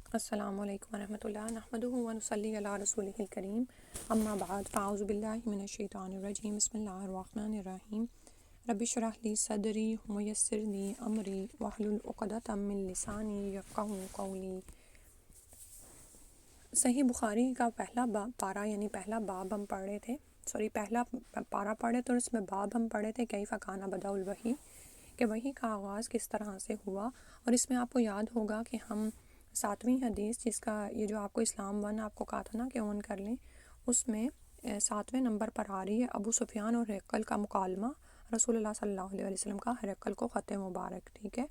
السلام علیکم ورحمۃ اللہ نحمدہ ونصلی علی رسولہ الکریم اما بعد فاعوذ باللہ من الشیطان الرجیم بسم اللہ الرحمن الرحیم رب اشرح لی صدری ویسر لی امری واحلل عقدۃ من لسانی یفقہوا قولی۔ صحیح بخاری کا پہلا پارہ یعنی پہلا باب ہم پڑھ رہے تھے، پہلا پارہ پڑھے تو اس میں باب ہم پڑھے تھے کیف کان بدء الوحی، کہ وحی کا آغاز کس طرح سے ہوا۔ اور اس میں آپ کو یاد ہوگا کہ ہم 7ویں حدیث، جس کا یہ جو آپ کو اسلام 1 آپ کو کہا تھا نا کہ آن کر لیں، اس میں 7ویں نمبر پر آ رہی ہے ابو سفیان اور ہرقل کا مکالمہ، رسول اللہ صلی اللہ علیہ وسلم کا ہرقل کو خط مبارک، ٹھیک ہے۔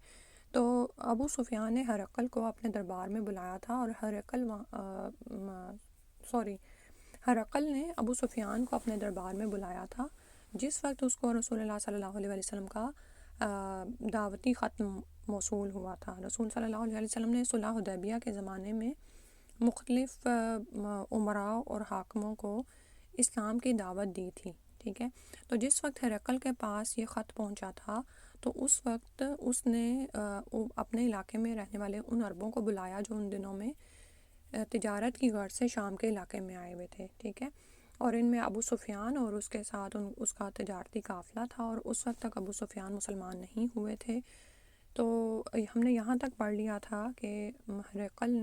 تو ابو سفیان نے ہرقل کو اپنے دربار میں بلایا تھا، اور ہرقل نے ابو سفیان کو اپنے دربار میں بلایا تھا جس وقت اس کو رسول اللہ صلی اللہ علیہ وسلم کا دعوتی خط موصول ہوا تھا۔ رسول صلی اللہ علیہ وسلم نے صلح حدیبیہ کے زمانے میں مختلف امراء اور حاکموں کو اسلام کی دعوت دی تھی، ٹھیک ہے۔ تو جس وقت ہرقل کے پاس یہ خط پہنچا تھا تو اس وقت اس نے اپنے علاقے میں رہنے والے ان عربوں کو بلایا جو ان دنوں میں تجارت کی غرض سے شام کے علاقے میں آئے ہوئے تھے، ٹھیک ہے۔ اور ان میں ابو سفیان اور اس کے ساتھ اس کا تجارتی قافلہ تھا، اور اس وقت تک ابو سفیان مسلمان نہیں ہوئے تھے۔ تو ہم نے یہاں تک پڑھ لیا تھا کہ ہرقل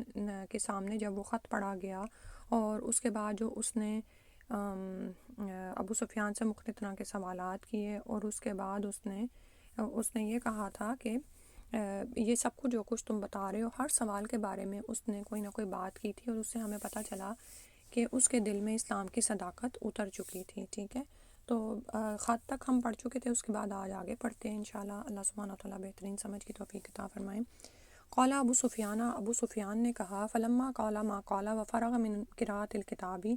کے سامنے جب وہ خط پڑھا گیا اور اس کے بعد جو اس نے ابو سفیان سے مختلف طرح کے سوالات کیے، اور اس کے بعد اس نے یہ کہا تھا کہ یہ سب کچھ جو کچھ تم بتا رہے ہو، ہر سوال کے بارے میں اس نے کوئی نہ کوئی بات کی تھی، اور اس سے ہمیں پتہ چلا کہ اس کے دل میں اسلام کی صداقت اتر چکی تھی، ٹھیک ہے۔ تو خط تک ہم پڑھ چکے تھے، اس کے بعد آج آگے پڑھتے ہیں انشاءاللہ۔ اللہ سبحانہ وتعالیٰ بہترین سمجھ کی توفیق عطا فرمائیں۔ قال ابو سفیان، ابو سفیان نے کہا، فلما قال ما قال وفرغ من قراءۃ الکتاب،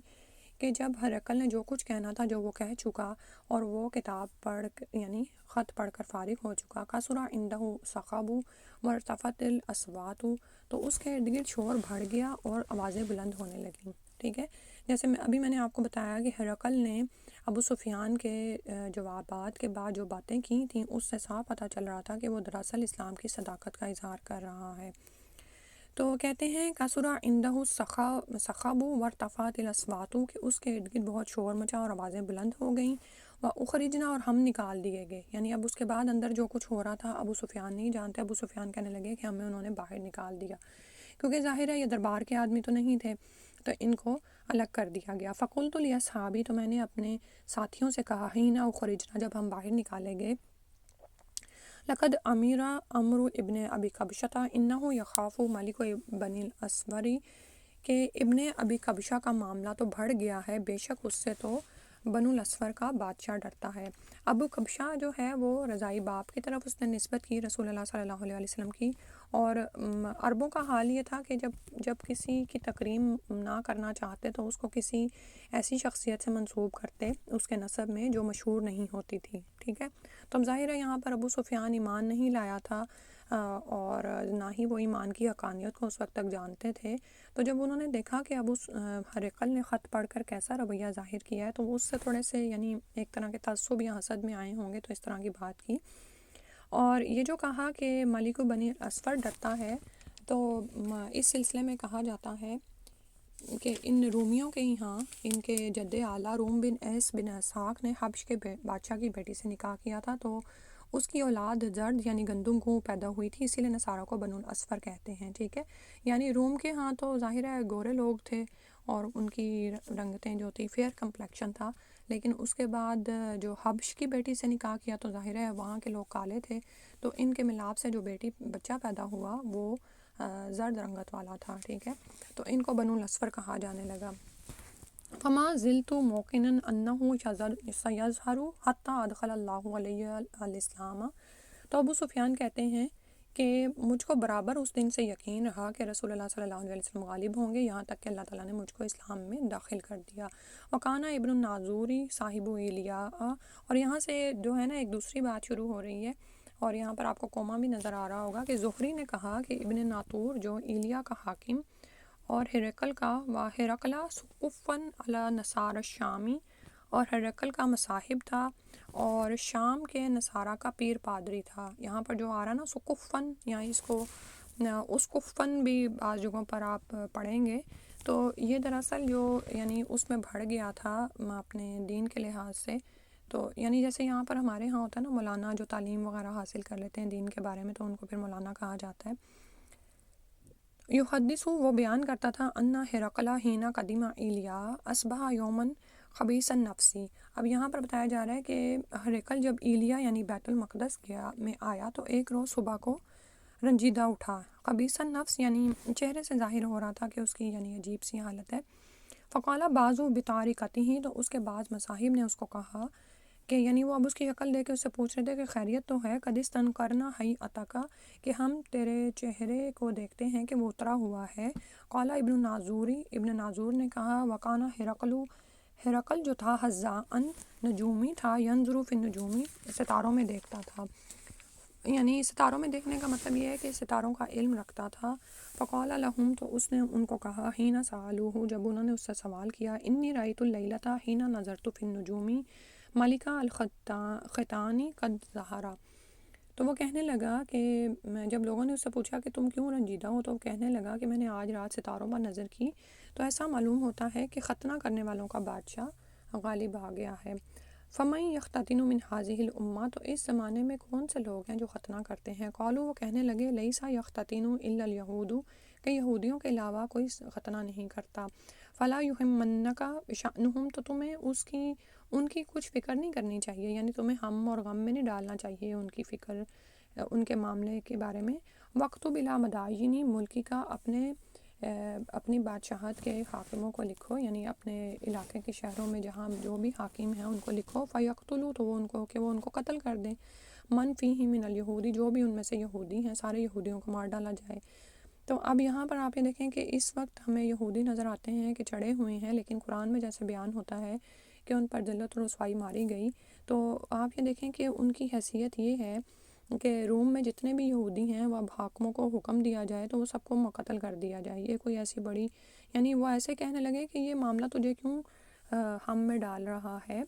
کہ جب ہرقل نے جو کچھ کہنا تھا جو وہ کہہ چکا اور وہ کتاب یعنی خط پڑھ کر فارغ ہو چکا، کثر عنده الصخب وارتفعت الاصوات، تو اس کے ارد گرد شور بڑھ گیا اور آوازیں بلند ہونے لگیں، ٹھیک ہے۔ جیسے میں نے آپ کو بتایا کہ ہرقل نے ابو سفیان کے جوابات کے بعد جو باتیں کی تھیں اس سے صاف پتہ چل رہا تھا کہ وہ دراصل اسلام کی صداقت کا اظہار کر رہا ہے۔ تو کہتے ہیں کثر عنده الصخب وارتفعت الاصوات، کہ اس کے ارد گرد بہت شور مچا اور آوازیں بلند ہو گئیں، واخرجنا، اور ہم نکال دیے گئے، یعنی اب اس کے بعد اندر جو کچھ ہو رہا تھا ابو سفیان نہیں جانتے۔ ابو سفیان کہنے لگے کہ ہمیں انہوں نے باہر نکال دیا، کیونکہ ظاہر ہے یہ دربار کے آدمی تو نہیں تھے، تو ان کو الگ کر دیا گیا۔ فقلت لاصحابی، تو میں نے اپنے ساتھیوں سے کہا، حین اخرجنا، جب ہم باہر نکالے گئے، لقد امیر عمرو ابن ابی قبشہ انہ یخاف ملک بنی الاسور، کہ ابن ابی قبشہ کا معاملہ تو بڑھ گیا ہے، بے شک اس سے تو بنو الاسور کا بادشاہ ڈرتا ہے۔ ابو قبشہ جو ہے وہ رضائی باپ کی طرف اس نے نسبت کی رسول اللہ صلی اللہ علیہ وسلم کی، اور عربوں کا حال یہ تھا کہ جب کسی کی تکریم نہ کرنا چاہتے تو اس کو کسی ایسی شخصیت سے منسوب کرتے اس کے نسب میں جو مشہور نہیں ہوتی تھی، ٹھیک ہے۔ تو اب ظاہر ہے یہاں پر ابو سفیان ایمان نہیں لایا تھا، اور نہ ہی وہ ایمان کی حقانیت کو اس وقت تک جانتے تھے۔ تو جب انہوں نے دیکھا کہ ابو ہرقل نے خط پڑھ کر کیسا رویہ ظاہر کیا ہے، تو وہ اس سے تھوڑے سے یعنی ایک طرح کے تعصب یا حسد میں آئے ہوں گے، تو اس طرح کی بات کی۔ اور یہ جو کہا کہ ملک بنی الاسور ڈرتا ہے، تو اس سلسلے میں کہا جاتا ہے کہ ان رومیوں کے یہاں ان کے جد اعلیٰ روم بن ایس بن اسحاق نے حبش کے بادشاہ کی بیٹی سے نکاح کیا تھا، تو اس کی اولاد زرد یعنی گندم کو پیدا ہوئی تھی، اسی لیے نصارہ کو بنو الاسفر کہتے ہیں، ٹھیک ہے۔ یعنی روم کے ہاں تو ظاہر ہے گورے لوگ تھے اور ان کی رنگتیں جو تھی فیئر کمپلیکشن تھا، لیکن اس کے بعد جو حبش کی بیٹی سے نکاح کیا تو ظاہر ہے وہاں کے لوگ کالے تھے، تو ان کے ملاپ سے جو بچہ پیدا ہوا وہ زرد رنگت والا تھا، ٹھیک ہے۔ تو ان کو بنو الاسفر کہا جانے لگا۔ فما زلت موقنا انہ سیظہر حتی ادخل اللہ علیہ الاسلام، تو ابو سفیان کہتے ہیں کہ مجھ کو برابر اس دن سے یقین رہا کہ رسول اللہ صلی اللہ علیہ وسلم غالب ہوں گے، یہاں تک کہ اللہ تعالیٰ نے مجھ کو اسلام میں داخل کر دیا۔ وکانا ابن الناظوری صاحب ایلیاء، اور یہاں سے جو ہے نا ایک دوسری بات شروع ہو رہی ہے، اور یہاں پر آپ کو کوما بھی نظر آ رہا ہوگا کہ زہری نے کہا کہ ابن ناطور جو ایلیاء کا حاکم اور ہرقل کا ہرقلہ سقفاً علی نصار الشامی، اور ہرقل کا مصاحب تھا اور شام کے نصارہ کا پیر پادری تھا۔ یہاں پر جو آ رہا نا سقفاً، یا اس کو اس کو فن بھی بعض جگہوں پر آپ پڑھیں گے تو یہ دراصل جو یعنی اس میں بڑھ گیا تھا اپنے دین کے لحاظ سے. تو یعنی جیسے یہاں پر ہمارے ہاں ہوتا ہے نا مولانا جو تعلیم وغیرہ حاصل کر لیتے ہیں دین کے بارے میں تو ان کو پھر مولانا کہا جاتا ہے. یحدث وہ بیان کرتا تھا انا ہرقلہ ہینا قدیمہ ایلیا اصبح یومن خبیث النفسی. اب یہاں پر بتایا جا رہا ہے کہ ہرقل جب ایلیا یعنی بیت المقدس میں آیا تو ایک روز صبح کو رنجیدہ اٹھا. خبیث النفس یعنی چہرے سے ظاہر ہو رہا تھا کہ اس کی یعنی عجیب سی حالت ہے. فقالہ بعضو بطارقتہ ہی تو اس کے بعض مصاحب نے اس کو کہا کہ یعنی وہ اب اس کی شکل دیکھ کے اس سے پوچھ رہے تھے کہ خیریت تو ہے. قد استنکرنا حیئتک کہ ہم تیرے چہرے کو دیکھتے ہیں کہ وہ اترا ہوا ہے. قال ابن ناظور نے کہا وکانہ ہرقل جو تھا حذاءً نجومی تھا ینظر فی النجوم ستاروں میں دیکھتا تھا. یعنی ستاروں میں دیکھنے کا مطلب یہ ہے کہ ستاروں کا علم رکھتا تھا. فقال لهم تو اس نے ان کو کہا حین سألوہ جب انہوں نے اس سے سوال کیا انی رأیت اللیلۃ حین نظرت فی النجوم ملکہ الختانی قد ظہرا. تو وہ کہنے لگا کہ جب لوگوں نے اس سے پوچھا کہ تم کیوں رنجیدہ ہو تو وہ کہنے لگا کہ میں نے آج رات ستاروں پر نظر کی تو ایسا معلوم ہوتا ہے کہ ختنہ کرنے والوں کا بادشاہ غالب آ گیا ہے. فمن یختتن من هذه الامہ تو اس زمانے میں کون سے لوگ ہیں جو ختنہ کرتے ہیں. قالوا وہ کہنے لگے لیس یختتن الا الیہود کہ یہودیوں کے علاوہ کوئی ختنہ نہیں کرتا. فلا یہمنک شأنہم تو تمہیں ان کی کچھ فکر نہیں کرنی چاہیے یعنی تمہیں ہم اور غم میں نہیں ڈالنا چاہیے ان کی فکر ان کے معاملے کے بارے میں. وقت بلا مدائنی ملکی کا اپنی بادشاہت کے حاکموں کو لکھو یعنی اپنے علاقے کے شہروں میں جہاں جو بھی حاکم ہیں ان کو لکھو. فیقتلوا تو وہ ان کو قتل کر دیں. من فیہ من الیہودی جو بھی ان میں سے یہودی ہیں سارے یہودیوں کو مار ڈالا جائے. تو اب یہاں پر آپ یہ دیکھیں کہ اس وقت ہمیں یہودی نظر آتے ہیں کہ چڑھے ہوئے ہیں لیکن قرآن میں جیسے بیان ہوتا ہے کہ ان پر ذلت و رسوائی ماری گئی. تو آپ یہ دیکھیں کہ ان کی حیثیت یہ ہے کہ روم میں جتنے بھی یہودی ہیں وہ اب حاکموں کو حکم دیا جائے تو وہ سب کو قتل کر دیا جائے. یہ کوئی ایسی بڑی یعنی وہ ایسے کہنے لگے کہ یہ معاملہ تجھے کیوں ہم میں ڈال رہا ہے.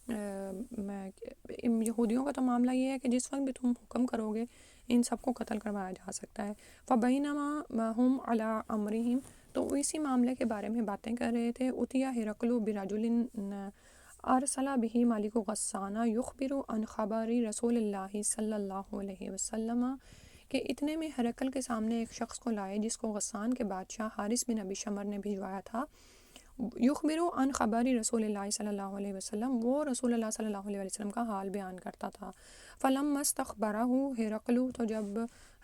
یہودیوں کا تو معاملہ یہ ہے کہ جس وقت بھی تم حکم کرو گے ان سب کو قتل کروایا جا سکتا ہے. فبینما ہم علی امرہم تو اسی معاملے کے بارے میں باتیں کر رہے تھے. اتیا ہرقل برجل ارسل به مالک غسانہ یخبر عن خبر رسول اللہ صلی اللہ علیہ وسلم کہ اتنے میں ہرقل کے سامنے ایک شخص کو لائے جس کو غسان کے بادشاہ حارث بن ابی شمر نے بھجوایا تھا. یخبر عن خبر رسول اللہ صلی اللہ علیہ وسلم وہ رسول اللہ صلی اللہ علیہ وسلم کا حال بیان کرتا تھا. فلما استخبرہ ہرقل تو جب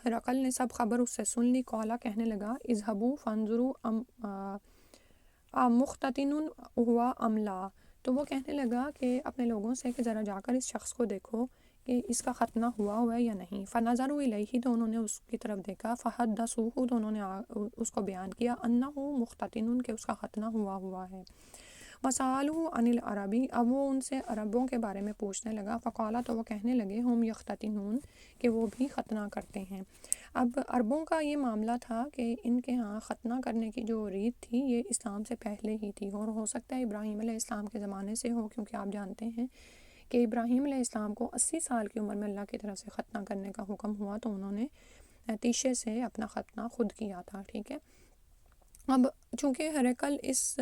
ہرقل نے سب خبر اس سے سن لی قالا کہنے لگا اذهبوا فانظروا مختتن ہوا ام لا. تو وہ کہنے لگا کہ اپنے لوگوں سے کہ ذرا جا کر اس شخص کو دیکھو کہ اس کا ختنہ ہوا ہے یا نہیں. فنظروا الیہ تو انہوں نے اس کی طرف دیکھا. فحدثوہ تو انہوں نے اس کو بیان کیا انہ مختتن کہ اس کا ختنہ ہوا ہے. وسألوہ عن العربی اب وہ ان سے عربوں کے بارے میں پوچھنے لگا. فقالا تو وہ کہنے لگے ہم یختتنون کہ وہ بھی ختنہ کرتے ہیں. اب عربوں کا یہ معاملہ تھا کہ ان کے ہاں ختنہ کرنے کی جو ریت تھی یہ اسلام سے پہلے ہی تھی اور ہو سکتا ہے ابراہیم علیہ السلام کے زمانے سے ہو کیونکہ آپ جانتے ہیں کہ ابراہیم علیہ السلام کو 80 سال کی عمر میں اللہ کی طرف سے ختنہ کرنے کا حکم ہوا تو انہوں نے تیشے سے اپنا ختنہ خود کیا تھا. ٹھیک ہے. اب چونکہ ہرقل اس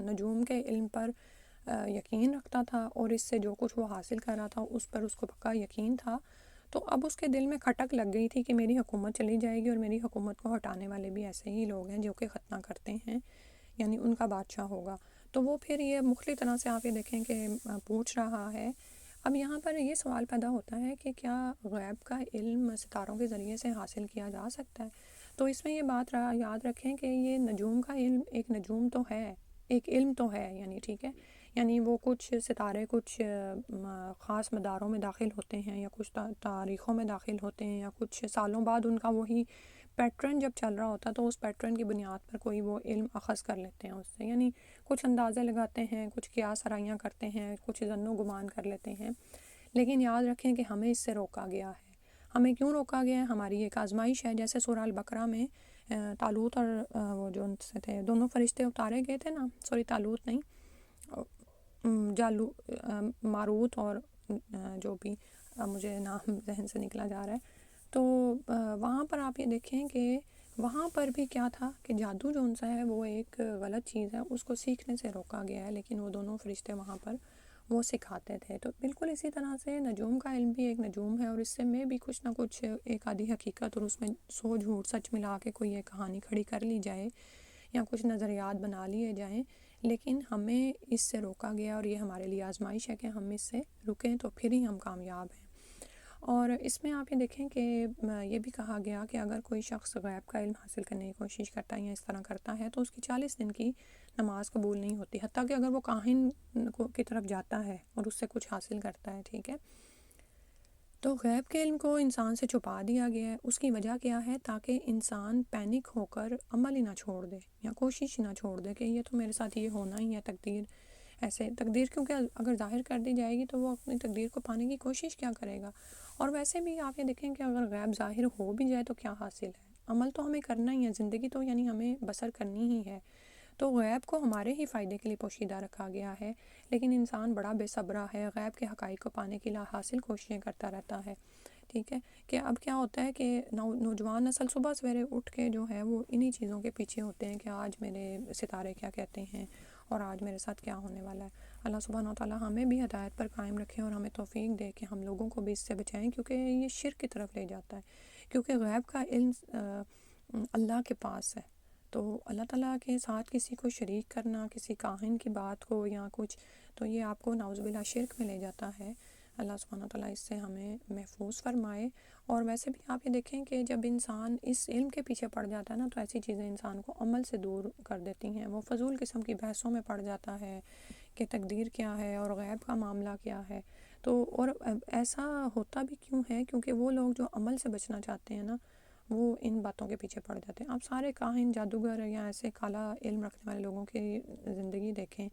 نجوم کے علم پر یقین رکھتا تھا اور اس سے جو کچھ وہ حاصل کر رہا تھا اس پر اس کو پکا یقین تھا تو اب اس کے دل میں کھٹک لگ گئی تھی کہ میری حکومت چلی جائے گی اور میری حکومت کو ہٹانے والے بھی ایسے ہی لوگ ہیں جو کہ ختنہ کرتے ہیں یعنی ان کا بادشاہ ہوگا. تو وہ پھر یہ مختلف طرح سے آپ یہ دیکھیں کہ پوچھ رہا ہے. اب یہاں پر یہ سوال پیدا ہوتا ہے کہ کیا غیب کا علم ستاروں کے ذریعے سے حاصل کیا جا سکتا ہے. تو اس میں یہ بات یاد رکھیں کہ یہ نجوم کا علم ایک نجوم تو ہے ایک علم تو ہے یعنی ٹھیک ہے یعنی وہ کچھ ستارے کچھ خاص مداروں میں داخل ہوتے ہیں یا کچھ تاریخوں میں داخل ہوتے ہیں یا کچھ سالوں بعد ان کا وہی پیٹرن جب چل رہا ہوتا تو اس پیٹرن کی بنیاد پر کوئی وہ علم اخذ کر لیتے ہیں اس سے یعنی کچھ اندازے لگاتے ہیں کچھ قیاس آرائیاں کرتے ہیں کچھ ظن و گمان کر لیتے ہیں. لیکن یاد رکھیں کہ ہمیں اس سے روکا گیا ہے. ہمیں کیوں روکا گیا ہے؟ ہماری ایک آزمائش ہے. جیسے سورہ البقرہ میں طالوت اور وہ جو ان سے تھے دونوں فرشتے اتارے گئے تھے نا طالوت نہیں ماروت اور جو بھی مجھے نام ذہن سے نکلا جا رہا ہے تو وہاں پر آپ یہ دیکھیں کہ وہاں پر بھی کیا تھا کہ جادو جو ان سا ہے وہ ایک غلط چیز ہے، اس کو سیکھنے سے روکا گیا ہے، لیکن وہ دونوں فرشتے وہاں پر وہ سکھاتے تھے۔ تو بالکل اسی طرح سے نجوم کا علم بھی ایک نجوم ہے، اور اس سے میں بھی کچھ نہ کچھ ایک آدھی حقیقت اور اس میں 100 جھوٹ سچ ملا کے کوئی ایک کہانی کھڑی کر لی جائے یا کچھ نظریات بنا لیے جائیں، لیکن ہمیں اس سے روکا گیا، اور یہ ہمارے لیے آزمائش ہے کہ ہم اس سے رکیں تو پھر ہی ہم کامیاب ہیں۔ اور اس میں آپ یہ دیکھیں کہ یہ بھی کہا گیا کہ اگر کوئی شخص غیب کا علم حاصل کرنے کی کوشش کرتا ہے یا اس طرح کرتا ہے تو اس کی 40 دن کی نماز قبول نہیں ہوتی، حتیٰ کہ اگر وہ کاہن کی طرف جاتا ہے اور اس سے کچھ حاصل کرتا ہے، ٹھیک ہے۔ تو غیب کے علم کو انسان سے چھپا دیا گیا ہے، اس کی وجہ کیا ہے؟ تاکہ انسان پینک ہو کر عمل ہی نہ چھوڑ دے یا کوشش ہی نہ چھوڑ دے کہ یہ تو میرے ساتھ یہ ہونا ہی ہے، تقدیر ایسے تقدیر کیونکہ اگر ظاہر کر دی جائے گی تو وہ اپنی تقدیر کو پانے کی کوشش کیا کرے گا؟ اور ویسے بھی آپ یہ دیکھیں کہ اگر غیب ظاہر ہو بھی جائے تو کیا حاصل ہے؟ عمل تو ہمیں کرنا ہی ہے، زندگی تو یعنی ہمیں بسر کرنی ہی ہے، تو غیب کو ہمارے ہی فائدے کے لیے پوشیدہ رکھا گیا ہے، لیکن انسان بڑا بے صبرا ہے، غیب کے حقائق کو پانے کی لاحاصل کوششیں کرتا رہتا ہے، ٹھیک ہے۔ کہ اب کیا ہوتا ہے کہ نوجوان نسل صبح سویرے اٹھ کے جو ہے وہ انہی چیزوں کے پیچھے ہوتے ہیں کہ آج میرے ستارے کیا کہتے ہیں اور آج میرے ساتھ کیا ہونے والا ہے۔ اللہ سبحانہ وتعالیٰ ہمیں بھی ہدایت پر قائم رکھے اور ہمیں توفیق دے کہ ہم لوگوں کو بھی اس سے بچائیں، کیونکہ یہ شرک کی طرف لے جاتا ہے، کیونکہ غیب کا علم اللہ کے پاس ہے، تو اللہ تعالیٰ کے ساتھ کسی کو شریک کرنا، کسی کاہن کی بات کو یا کچھ، تو یہ آپ کو نعوذ باللہ شرک میں لے جاتا ہے۔ اللہ سبحانہ وتعالیٰ اس سے ہمیں محفوظ فرمائے۔ اور ویسے بھی آپ یہ دیکھیں کہ جب انسان اس علم کے پیچھے پڑ جاتا ہے نا تو ایسی چیزیں انسان کو عمل سے دور کر دیتی ہیں، وہ فضول قسم کی بحثوں میں پڑ جاتا ہے کہ تقدیر کیا ہے اور غیب کا معاملہ کیا ہے۔ تو اور ایسا ہوتا بھی کیوں ہے؟ کیونکہ وہ لوگ جو عمل سے بچنا چاہتے ہیں نا وہ ان باتوں کے پیچھے پڑ جاتے ہیں۔ آپ سارے کاہن، جادوگر یا ایسے کالا علم رکھنے والے لوگوں کی زندگی دیکھیں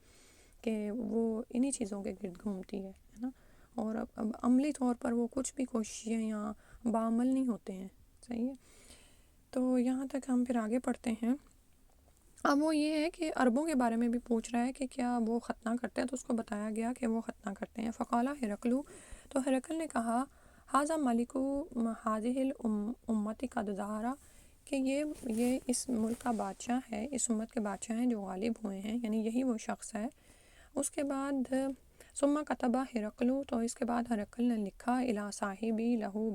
کہ وہ انہی چیزوں کے گرد گھومتی ہے نا، اور اب عملی طور پر وہ کچھ بھی کوششیں یا بعمل نہیں ہوتے ہیں، صحیح ہے۔ تو یہاں تک ہم پھر آگے پڑھتے ہیں۔ اب وہ یہ ہے کہ عربوں کے بارے میں بھی پوچھ رہا ہے کہ کیا وہ ختنہ کرتے ہیں، تو اس کو بتایا گیا کہ وہ ختنہ کرتے ہیں۔ فقالہ ہرقل، تو ہرقل نے کہا ھذا ملک ھذہ الامۃ قد ظہر، کہ یہ اس ملک کا بادشاہ ہے، اس امت کے بادشاہ ہیں جو غالب ہوئے ہیں، یعنی یہی وہ شخص ہے۔ اس کے بعد ثم کتب ہرقل، تو اس کے بعد ہرقل نے لکھا الی صاحبی لہو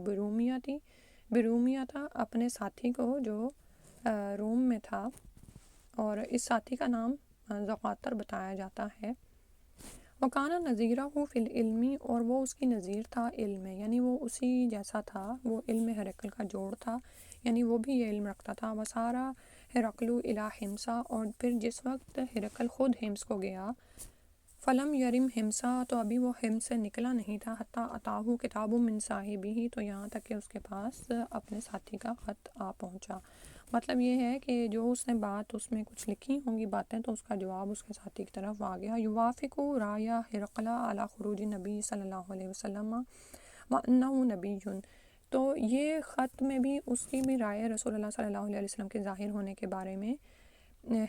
برومیتا، اپنے ساتھی کو جو روم میں تھا، اور اس ساتھی کا نام زقاتر بتایا جاتا ہے۔ وکانا نظیرہ فی العلم، اور وہ اس کی نظیر تھا علم میں، یعنی وہ اسی جیسا تھا، وہ علم ہرقل کا جوڑ تھا، یعنی وہ بھی یہ علم رکھتا تھا۔ وسارا ہرقل الی حمصہ، اور پھر جس وقت ہرقل خود حمص کو گیا، فلم یرم حمصہ، تو ابھی وہ حمص سے نکلا نہیں تھا، حتی اتاہ کتاب من صاحبہ، تو یہاں تک کہ اس کے پاس اپنے ساتھی کا خط آ پہنچا۔ مطلب یہ ہے کہ جو اس نے بات اس میں کچھ لکھی ہوں گی باتیں، تو اس کا جواب اس کے ساتھی کی طرف آ گیا۔ یوافق رایا ہرقل علی خروج نبی صلی اللہ علیہ وسلم وانہ نبی، تو یہ خط میں بھی اس کی بھی رائے رسول اللہ صلی اللہ علیہ وسلم کے ظاہر ہونے کے بارے میں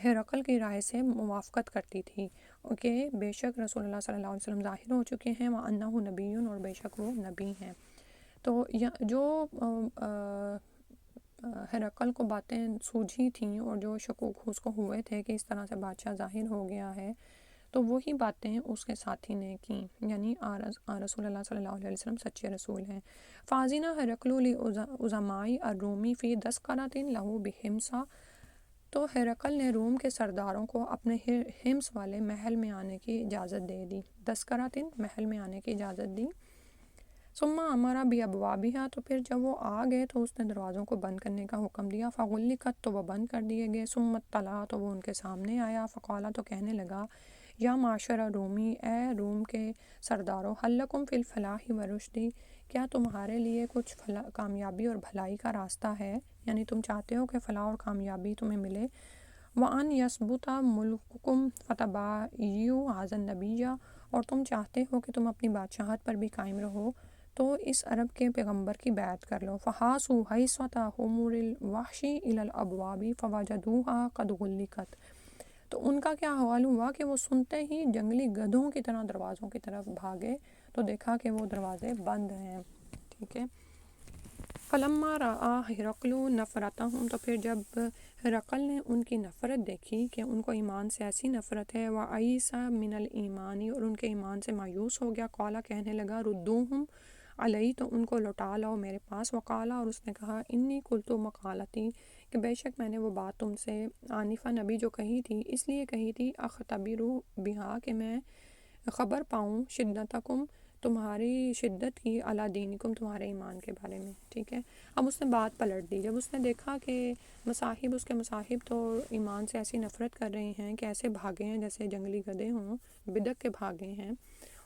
ہرقل کی رائے سے موافقت کرتی تھی کہ بے شک رسول اللہ صلی اللہ علیہ وسلم ظاہر ہو چکے ہیں، وانہ نبی، اور بے شک وہ نبی ہیں۔ تو جو ہرقل کو باتیں سوجھی تھیں اور جو شکوک اس کو ہوئے تھے کہ اس طرح سے بادشاہ ظاہر ہو گیا ہے، تو وہی باتیں اس کے ساتھی نے کیں، یعنی رسول اللہ صلی اللہ علیہ وسلم سچے رسول ہیں۔ فاذن ہرقل لعظماء الروم فی دسقرۃ لہ بحمصہ، تو ہرقل نے روم کے سرداروں کو اپنے حمص والے محل میں آنے کی اجازت دے دی، دسقرۃ محل میں آنے کی اجازت دی۔ ثم امر بابوابها، تو پھر جب وہ آ گئے تو اس نے دروازوں کو بند کرنے کا حکم دیا، فغلقت، تو وہ بند کر دیے گئے، ثم اطلع، تو وہ ان کے سامنے آیا، فقال، تو کہنے لگا، یا معشر رومی، اے روم کے سرداروں، هل لکم فی الفلاح والرشد، کیا تمہارے لیے کچھ کامیابی اور بھلائی کا راستہ ہے، یعنی تم چاہتے ہو کہ فلاح اور کامیابی تمہیں ملے، وَأَنْ يَثْبُتَ مُلْكُكُمْ فَتَبَايِعُوا هَذَا النَّبِيَّ، اور تم چاہتے ہو کہ تم اپنی بادشاہت پر بھی قائم رہو تو اس عرب کے پیغمبر کی بیعت کر لو۔ فَحَاسُوا حَيْصَةَ حُمُرِ الْوَحْشِ إِلَى الْأَبْوَابِ فَوَجَدُوهَا قَدْ غُلِّقَتْ، تو ان کا کیا حوال ہوا کہ وہ سنتے ہی جنگلی گدھوں کی طرح دروازوں کی طرف بھاگے، تو دیکھا کہ وہ دروازے بند ہیں، ٹھیک ہے۔ فلما رآ ہرقل نفرتہم، تو پھر جب ہرقل نے ان کی نفرت دیکھی کہ ان کو ایمان سے ایسی نفرت ہے، وَعِیسَ من الایمانی، اور ان کے ایمان سے مایوس ہو گیا، قالا کہنے لگا ردوہم علی، تو ان کو لوٹا لاؤ میرے پاس، وقالا، اور اس نے کہا انی قلت مقالتی، کہ بے شک میں نے وہ بات تم سے آنفا نبی جو کہی تھی، اس لیے کہی تھی اختبر بہا، کہ میں خبر پاؤں شدتکم، تمہاری شدت کی، علی دینکم، تمہارے ایمان کے بارے میں، ٹھیک ہے۔ اب اس نے بات پلٹ دی، جب اس نے دیکھا کہ مصاحب، اس کے مصاحب تو ایمان سے ایسی نفرت کر رہے ہیں کہ ایسے بھاگے ہیں جیسے جنگلی گدھے ہوں، بدک کے بھاگے ہیں،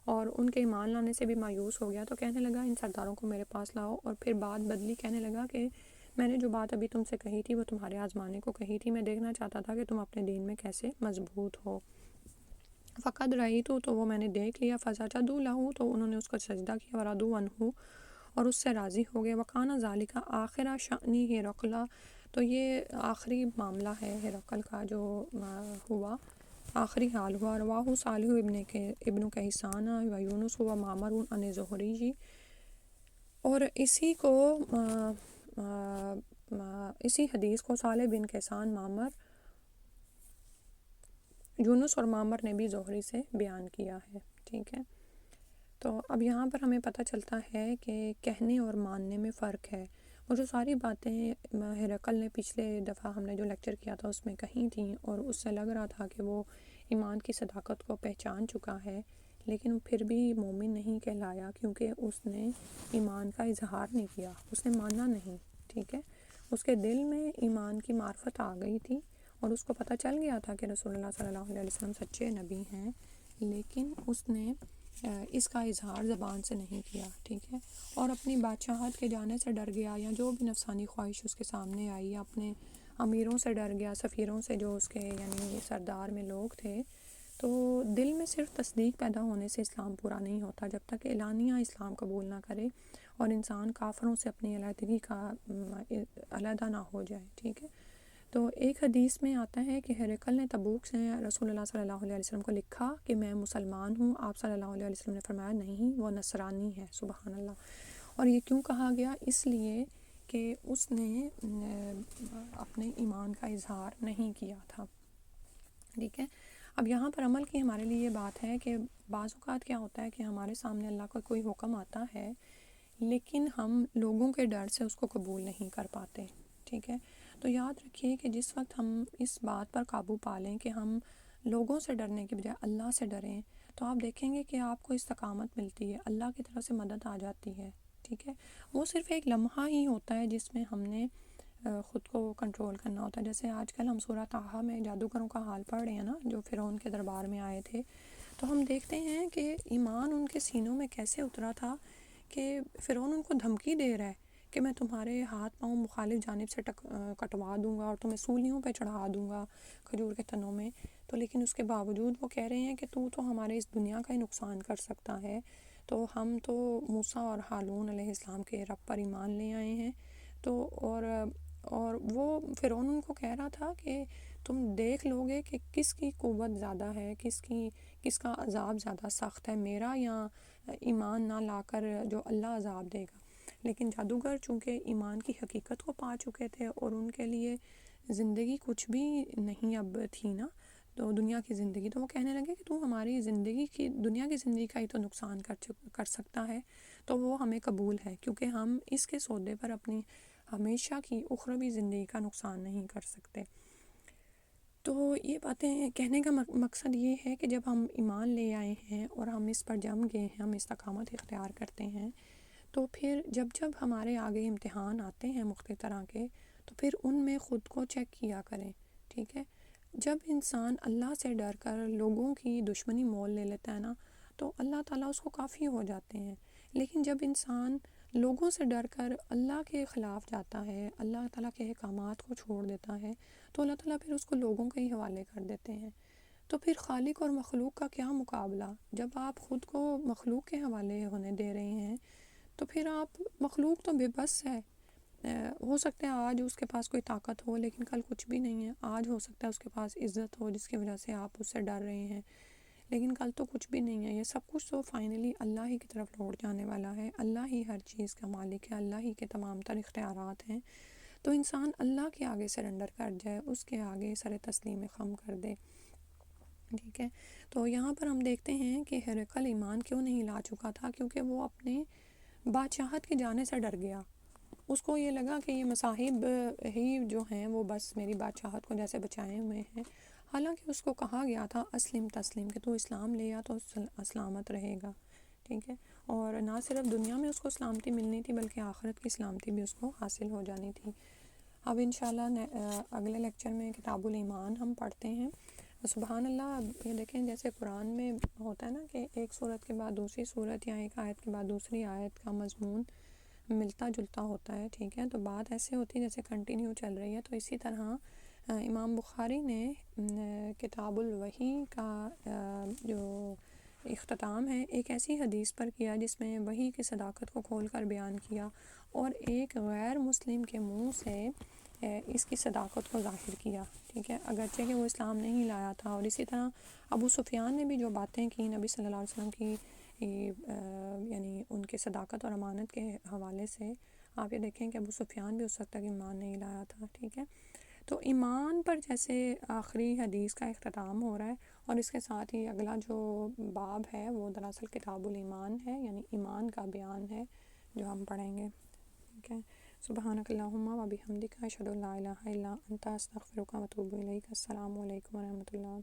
اور ان کے ایمان لانے سے بھی مایوس ہو گیا، تو کہنے لگا ان سرداروں کو میرے پاس لاؤ، اور پھر بات بدلی، کہنے لگا کہ میں نے جو بات ابھی تم سے کہی تھی وہ تمہارے آزمانے کو کہی تھی، میں دیکھنا چاہتا تھا کہ تم اپنے دین میں کیسے مضبوط ہو۔ فقد رہی تو وہ میں نے دیکھ لیا، فسجدوا لہ، تو انہوں نے اس کو سجدہ کیا، ورضوا عنہ، اور اس سے راضی ہو گئے، وکان ذالک آخر شأن ہرقل، تو یہ آخری معاملہ ہے ہرقل کا جو ہوا، آخری حال ہوا۔ رواہ صالح ابن کیسان و یونس و معمر عن زہری جی، اور اسی حدیث کو صالح بن کیسان، معمر، یونس اور معمر نے بھی زہری سے بیان کیا ہے، ٹھیک ہے۔ تو اب یہاں پر ہمیں پتہ چلتا ہے کہ کہنے اور ماننے میں فرق ہے، اور جو ساری باتیں ہرقل نے پچھلے دفعہ ہم نے جو لیکچر کیا تھا اس میں کہی تھیں، اور اس سے لگ رہا تھا کہ وہ ایمان کی صداقت کو پہچان چکا ہے، لیکن پھر بھی مومن نہیں کہلایا، کیونکہ اس نے ایمان کا اظہار نہیں کیا، اس نے مانا نہیں، ٹھیک ہے۔ اس کے دل میں ایمان کی معرفت آ گئی تھی، اور اس کو پتہ چل گیا تھا کہ رسول اللہ صلی اللہ علیہ وسلم سچے نبی ہیں، لیکن اس نے اس کا اظہار زبان سے نہیں کیا، ٹھیک ہے، اور اپنی بادشاہت کے جانے سے ڈر گیا، یا جو بھی نفسانی خواہش اس کے سامنے آئی، یا اپنے امیروں سے ڈر گیا، سفیروں سے جو اس کے یعنی سردار میں لوگ تھے، تو دل میں صرف تصدیق پیدا ہونے سے اسلام پورا نہیں ہوتا، جب تک اعلانیہ اسلام قبول نہ کرے اور انسان کافروں سے اپنی علیحدگی کا علیحدہ نہ ہو جائے، ٹھیک ہے۔ تو ایک حدیث میں آتا ہے کہ ہرقل نے تبوک سے رسول اللہ صلی اللہ علیہ وسلم کو لکھا کہ میں مسلمان ہوں، آپ صلی اللہ علیہ وسلم نے فرمایا نہیں، وہ نصرانی ہے، سبحان اللہ۔ اور یہ کیوں کہا گیا؟ اس لیے کہ اس نے اپنے ایمان کا اظہار نہیں کیا تھا، ٹھیک ہے۔ اب یہاں پر عمل کی ہمارے لیے یہ بات ہے کہ بعض اوقات کیا ہوتا ہے کہ ہمارے سامنے اللہ کا کوئی حکم آتا ہے، لیکن ہم لوگوں کے ڈر سے اس کو قبول نہیں کر پاتے، ٹھیک ہے۔ تو یاد رکھیے کہ جس وقت ہم اس بات پر قابو پا لیں کہ ہم لوگوں سے ڈرنے کے بجائے اللہ سے ڈریں، تو آپ دیکھیں گے کہ آپ کو استقامت ملتی ہے، اللہ کی طرف سے مدد آ جاتی ہے، ٹھیک ہے۔ وہ صرف ایک لمحہ ہی ہوتا ہے جس میں ہم نے خود کو کنٹرول کرنا ہوتا ہے، جیسے آج کل ہم سورہ طٰہٰ میں جادوگروں کا حال پڑھ رہے ہیں نا، جو فرعون کے دربار میں آئے تھے، تو ہم دیکھتے ہیں کہ ایمان ان کے سینوں میں کیسے اترا تھا کہ فرعون ان کو دھمکی دے رہا ہے کہ میں تمہارے ہاتھ پاؤں مخالف جانب سے کٹوا دوں گا اور تمہیں سولیوں پہ چڑھا دوں گا کھجور کے تنوں میں، تو لیکن اس کے باوجود وہ کہہ رہے ہیں کہ تو ہمارے اس دنیا کا ہی نقصان کر سکتا ہے، تو ہم تو موسیٰ اور ہارون علیہ السلام کے رب پر ایمان لے آئے ہیں، تو اور وہ فرعون ان کو کہہ رہا تھا کہ تم دیکھ لو گے کہ کس کی قوت زیادہ ہے، کس کا عذاب زیادہ سخت ہے، میرا یا ایمان نہ لا کر جو اللہ عذاب دے گا۔ لیکن جادوگر چونکہ ایمان کی حقیقت کو پا چکے تھے اور ان کے لیے زندگی کچھ بھی نہیں اب تھی نا، تو دنیا کی زندگی، تو وہ کہنے لگے کہ تو ہماری دنیا کی زندگی کا ہی تو نقصان کر سکتا ہے، تو وہ ہمیں قبول ہے، کیونکہ ہم اس کے سودے پر اپنی ہمیشہ کی اخروی زندگی کا نقصان نہیں کر سکتے۔ تو یہ باتیں کہنے کا مقصد یہ ہے کہ جب ہم ایمان لے آئے ہیں اور ہم اس پر جم گئے ہیں، ہم استقامت اختیار کرتے ہیں، تو پھر جب ہمارے آگے امتحان آتے ہیں مختلف طرح کے، تو پھر ان میں خود کو چیک کیا کریں، ٹھیک ہے۔ جب انسان اللہ سے ڈر کر لوگوں کی دشمنی مول لے لیتا ہے نا، تو اللہ تعالیٰ اس کو کافی ہو جاتے ہیں، لیکن جب انسان لوگوں سے ڈر کر اللہ کے خلاف جاتا ہے، اللہ تعالیٰ کے احکامات کو چھوڑ دیتا ہے، تو اللہ تعالیٰ پھر اس کو لوگوں کے ہی حوالے کر دیتے ہیں۔ تو پھر خالق اور مخلوق کا کیا مقابلہ؟ جب آپ خود کو مخلوق کے حوالے ہونے دے رہے ہیں، تو پھر آپ مخلوق تو بے بس ہے، ہو سکتا ہے آج اس کے پاس کوئی طاقت ہو لیکن کل کچھ بھی نہیں ہے، آج ہو سکتا ہے اس کے پاس عزت ہو جس کی وجہ سے آپ اس سے ڈر رہے ہیں، لیکن کل تو کچھ بھی نہیں ہے، یہ سب کچھ تو فائنلی اللہ ہی کی طرف لوٹ جانے والا ہے، اللہ ہی ہر چیز کا مالک ہے، اللہ ہی کے تمام تر اختیارات ہیں۔ تو انسان اللہ کے آگے سرنڈر کر جائے، اس کے آگے سر تسلیم خم کر دے، ٹھیک ہے۔ تو یہاں پر ہم دیکھتے ہیں کہ ہرقل ایمان کیوں نہیں لا چکا تھا، کیونکہ وہ اپنے بادشاہت کے جانے سے ڈر گیا۔ اس کو یہ لگا کہ یہ مصاحب ہی جو ہیں وہ بس میری بادشاہت کو جیسے بچائے ہوئے ہیں، حالانکہ اس کو کہا گیا تھا اسلم تسلیم، کہ تو اسلام لے آ تو سلامت رہے گا، ٹھیک ہے۔ اور نہ صرف دنیا میں اس کو سلامتی ملنی تھی بلکہ آخرت کی سلامتی بھی اس کو حاصل ہو جانی تھی۔ اب انشاءاللہ اگلے لیکچر میں کتاب الایمان ہم پڑھتے ہیں۔ سبحان اللہ، یہ دیکھیں جیسے قرآن میں ہوتا ہے نا کہ ایک صورت کے بعد دوسری صورت یا ایک آیت کے بعد دوسری آیت کا مضمون ملتا جلتا ہوتا ہے، ٹھیک ہے، تو بات ایسے ہوتی ہے جیسے کنٹینیو چل رہی ہے۔ تو اسی طرح امام بخاری نے کتاب الوحی کا جو اختتام ہے ایک ایسی حدیث پر کیا جس میں وحی کی صداقت کو کھول کر بیان کیا، اور ایک غیر مسلم کے منہ سے اس کی صداقت کو ظاہر کیا، ٹھیک ہے، اگرچہ کہ وہ اسلام نہیں لایا تھا۔ اور اسی طرح ابو سفیان نے بھی جو باتیں کی نبی صلی اللہ علیہ وسلم کی یعنی ان کے صداقت اور امانت کے حوالے سے، آپ یہ دیکھیں کہ ابو سفیان بھی اس وقت تک ایمان نہیں لایا تھا، ٹھیک ہے۔ تو ایمان پر جیسے آخری حدیث کا اختتام ہو رہا ہے، اور اس کے ساتھ ہی اگلا جو باب ہے وہ دراصل کتاب الایمان ہے، یعنی ایمان کا بیان ہے جو ہم پڑھیں گے، ٹھیک ہے۔ سبحانک اللہم و بحمدک، اشہد ان لا الہ الا انت، استغفرک و اتوب الیک۔ السلام علیکم و رحمۃ اللہ۔